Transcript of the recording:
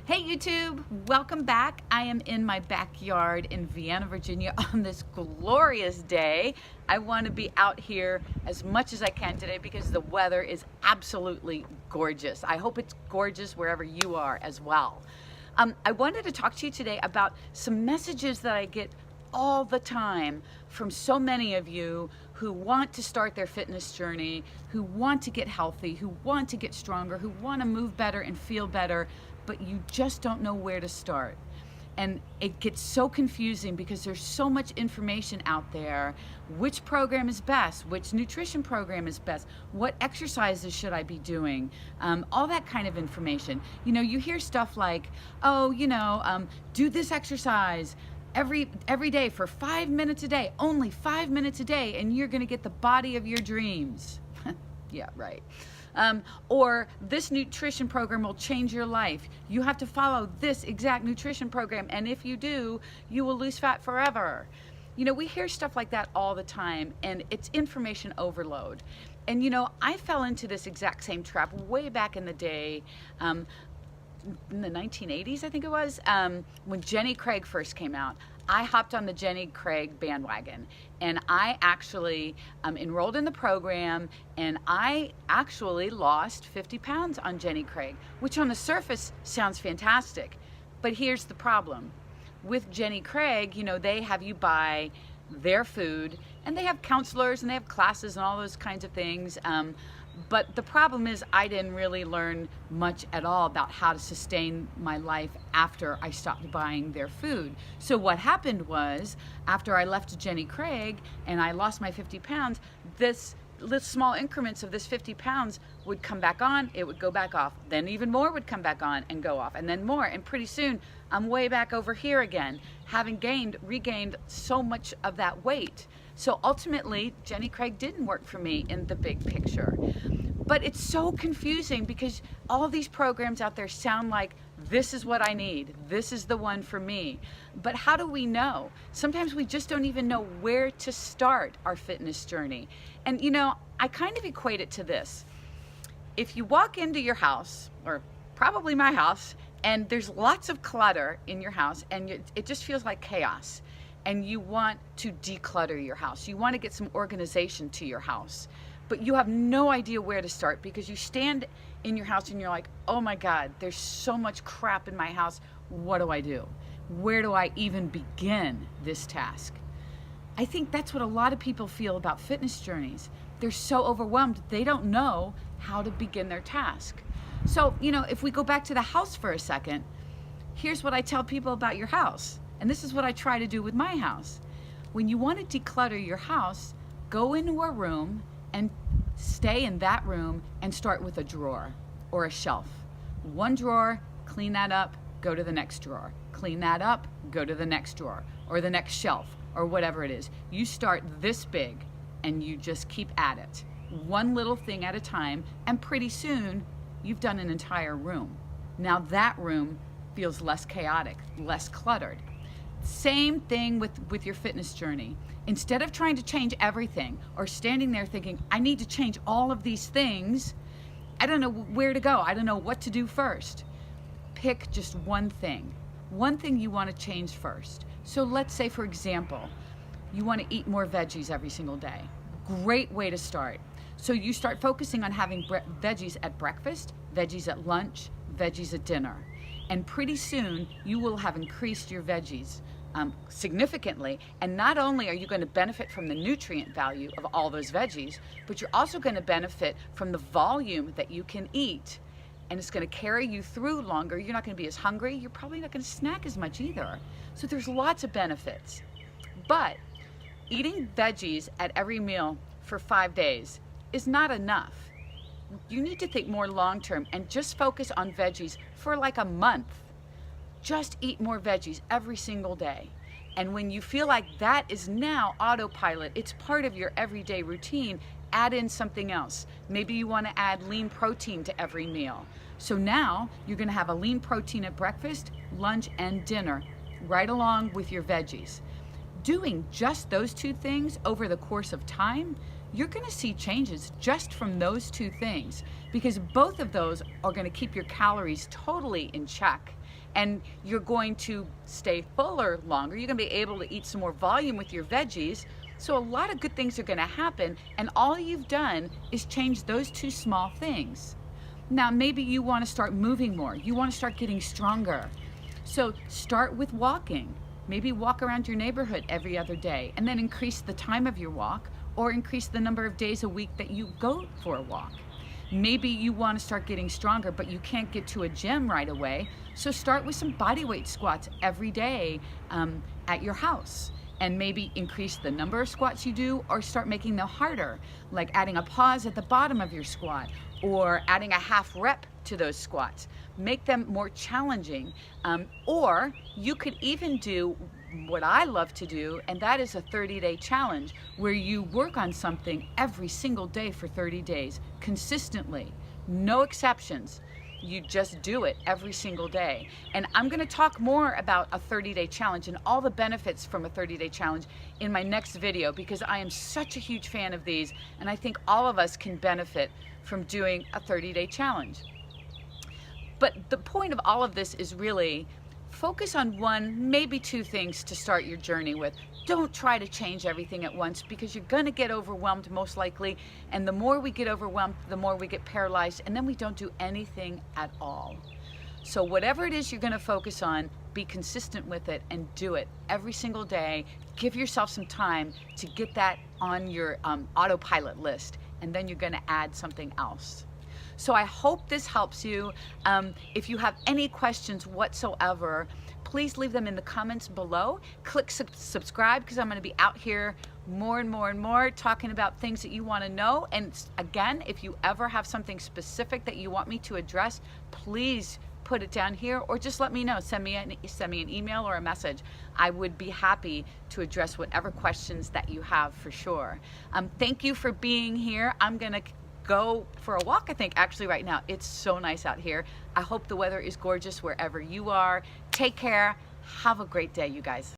Hey YouTube, welcome back. I am in my backyard in Vienna, Virginia on this glorious day. I want to be out here as much as I can today because the weather is absolutely gorgeous. I hope it's gorgeous wherever you are as well. I wanted to talk to you today about some messages that I get all the time from so many of you who want to start their fitness journey, who want to get healthy, who want to get stronger, who want to move better and feel better, but you just don't know where to start. And it gets so confusing because there's so much information out there. Which program is best? Which nutrition program is best? What exercises should I be doing? All that kind of information. You know, you hear stuff like, oh, do this exercise every day for 5 minutes a day, only 5 minutes a day, and you're gonna get the body of your dreams. Yeah, right. Or this nutrition program will change your life. You have to follow this exact nutrition program, and if you do, you will lose fat forever. You know, we hear stuff like that all the time, and it's information overload. And you know, I fell into this exact same trap way back in the day, in the 1980s, I think it was, when Jenny Craig first came out. I hopped on the Jenny Craig bandwagon, and I actually enrolled in the program, and I actually lost 50 pounds on Jenny Craig, which on the surface sounds fantastic. But here's the problem. With Jenny Craig, you know, they have you buy their food, and they have counselors, and they have classes and all those kinds of things. But the problem is I didn't really learn much at all about how to sustain my life after I stopped buying their food. So what happened was, after I left Jenny Craig and I lost my 50 pounds, this small increments of this 50 pounds would come back on, it would go back off, then even more would come back on and go off, and then more, and pretty soon I'm way back over here again, having regained so much of that weight. So ultimately, Jenny Craig didn't work for me in the big picture. But it's so confusing because all these programs out there sound like, this is what I need, this is the one for me. But how do we know? Sometimes we just don't even know where to start our fitness journey. And you know, I kind of equate it to this. If you walk into your house, or probably my house, and there's lots of clutter in your house, and it just feels like chaos, and you want to declutter your house, you want to get some organization to your house, but you have no idea where to start because you stand in your house and you're like, oh my God, there's so much crap in my house. What do I do? Where do I even begin this task? I think that's what a lot of people feel about fitness journeys. They're so overwhelmed, they don't know how to begin their task. So, you know, if we go back to the house for a second, here's what I tell people about your house. And this is what I try to do with my house. When you want to declutter your house, go into a room and stay in that room and start with a drawer or a shelf. One drawer, clean that up, go to the next drawer. Clean that up, go to the next drawer or the next shelf or whatever it is. You start this big and you just keep at it. One little thing at a time, and pretty soon you've done an entire room. Now that room feels less chaotic, less cluttered. Same thing with your fitness journey. Instead of trying to change everything or standing there thinking, I need to change all of these things, I don't know where to go, I don't know what to do first. Pick just one thing you want to change first. So let's say, for example, you want to eat more veggies every single day. Great way to start. So you start focusing on having veggies at breakfast, veggies at lunch, veggies at dinner. And pretty soon you will have increased your veggies significantly, and not only are you going to benefit from the nutrient value of all those veggies, but you're also going to benefit from the volume that you can eat, and it's going to carry you through longer. You're not going to be as hungry, you're probably not going to snack as much either. So there's lots of benefits. But eating veggies at every meal for 5 days is not enough. You need to think more long-term and just focus on veggies for like a month. Just eat more veggies every single day. And when you feel like that is now autopilot, it's part of your everyday routine, add in something else. Maybe you want to add lean protein to every meal. So now you're going to have a lean protein at breakfast, lunch, and dinner, right along with your veggies. Doing just those two things over the course of time, you're going to see changes just from those two things, because both of those are going to keep your calories totally in check and you're going to stay fuller longer. You're gonna be able to eat some more volume with your veggies. So a lot of good things are gonna happen, and all you've done is change those two small things. Now, maybe you wanna start moving more. You wanna start getting stronger. So start with walking. Maybe walk around your neighborhood every other day, and then increase the time of your walk, or increase the number of days a week that you go for a walk. Maybe you want to start getting stronger, but you can't get to a gym right away. So start with some bodyweight squats every day at your house. And maybe increase the number of squats you do, or start making them harder, like adding a pause at the bottom of your squat, or adding a half rep to those squats. Make them more challenging. Or you could even do what I love to do, and that is a 30-day challenge where you work on something every single day for 30 days, consistently, no exceptions. You just do it every single day. And I'm gonna talk more about a 30-day challenge and all the benefits from a 30-day challenge in my next video, because I am such a huge fan of these, and I think all of us can benefit from doing a 30-day challenge. But the point of all of this is really focus on one, maybe two things to start your journey with. Don't try to change everything at once, because you're gonna get overwhelmed most likely, and the more we get overwhelmed, the more we get paralyzed, and then we don't do anything at all. So whatever it is you're gonna focus on, be consistent with it and do it every single day. Give yourself some time to get that on your autopilot list, and then you're gonna add something else. So I hope this helps you. If you have any questions whatsoever, please leave them in the comments below. Click subscribe, because I'm going to be out here more and more and more talking about things that you want to know. And again, if you ever have something specific that you want me to address, please put it down here, or just let me know. Send me an email or a message. I would be happy to address whatever questions that you have, for sure. Thank you for being here. I'm going to go for a walk, I think, actually right now. It's so nice out here. I hope the weather is gorgeous wherever you are. Take care. Have a great day, you guys.